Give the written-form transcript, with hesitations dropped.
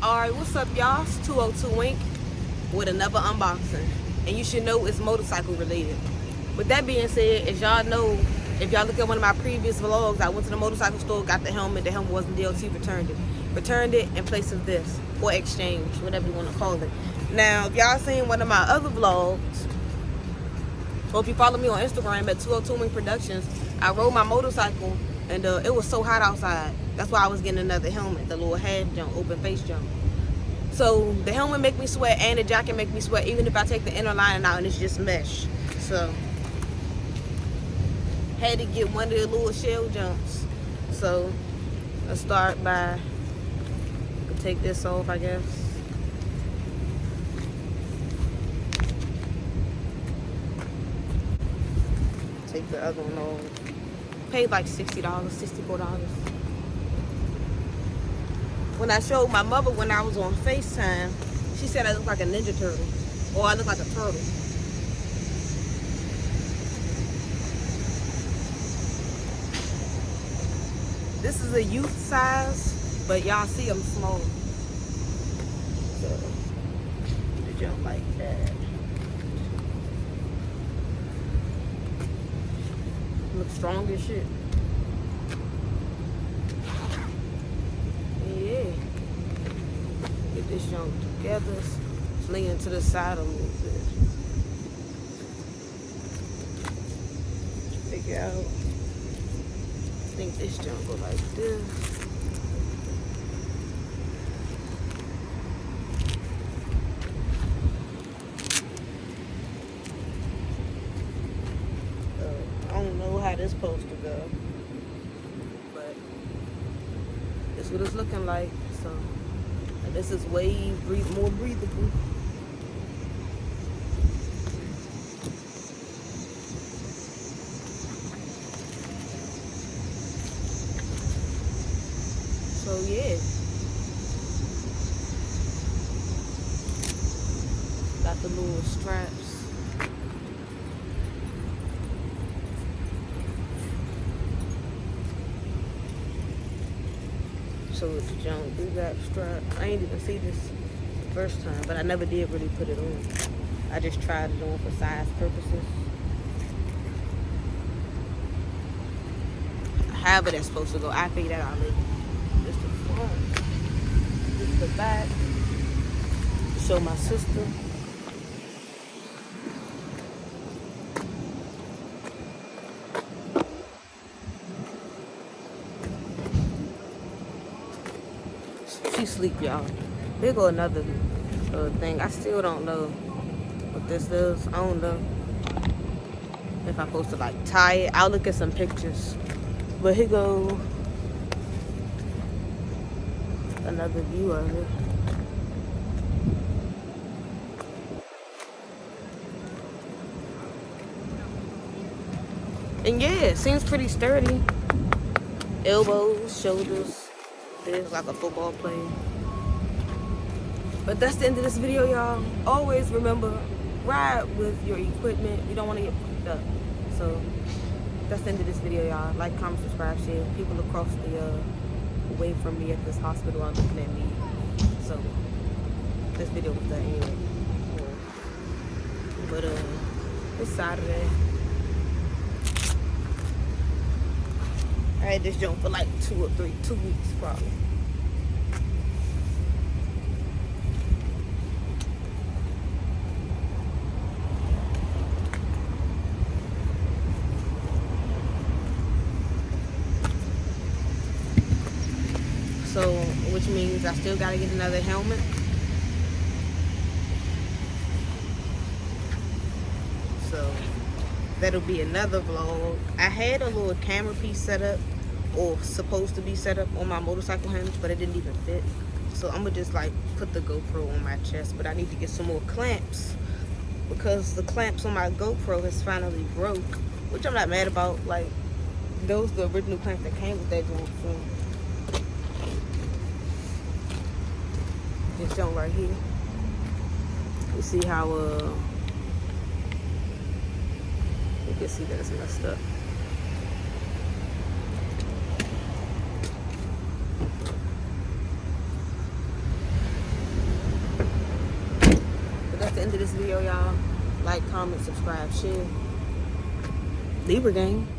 Alright, what's up, y'all? It's 202 Wink with another unboxing. And you should know it's motorcycle related. With that being said, as y'all know, if y'all look at one of my previous vlogs, I went to the motorcycle store, got the helmet wasn't DLT, returned it. Returned it in place of this, or exchange, whatever you want to call it. Now, if y'all seen one of my other vlogs, or if you follow me on Instagram at 202 Wink Productions, I rode my motorcycle and it was so hot outside. That's why I was getting another helmet, the little half jump, open face jump. So the helmet make me sweat and the jacket make me sweat, even if I take the inner lining out and it's just mesh. So had to get one of the little shell jumps. So let's start by, take this off, I guess. Take the other one off. Paid like $60, $64. When I showed my mother when I was on FaceTime, she said I look like a Ninja Turtle, or I look like a turtle. This is a youth size, but y'all see I'm small. So, the jump like that. Look strong as shit. Yeah. Get this jump together. Just lean to the side a little bit. Figure out. I think this jump go like this. I don't know how this supposed to go, but this is what it's looking like. So, and this is way more breathable. So yeah, got the little straps. So with the jump, we got strap. I ain't even see this the first time, but I never did really put it on. I just tried it on for size purposes. However that's supposed to go, I figured that out later. This the front. This is the back. Show my sister. She sleep, y'all. Here go another thing. I still don't know what this is. I don't know if I'm supposed to like tie it. I'll look at some pictures. But here go another view of it. And yeah, it seems pretty sturdy. Elbows, shoulders. There's like a football player. But that's the end of this video, y'all. Always remember, ride with your equipment. You don't want to get fucked up. So that's the end of this video, y'all. Like, comment, subscribe, share. People across the way from me at this hospital are looking at me. So this video was done anyway. But it's Saturday. I had this jump for like 2 weeks probably. So, which means I still gotta get another helmet. So, that'll be another vlog. I had a little camera piece set up, or supposed to be set up on my motorcycle hinge, but it didn't even fit. So I'm gonna just like put the GoPro on my chest, but I need to get some more clamps because the clamps on my GoPro has finally broke, which I'm not mad about. Like, those the original clamps that came with that joint. So this joint right here. You see how you can see that it's messed up. end of this video, y'all. Like, comment, subscribe, share. Libra gang.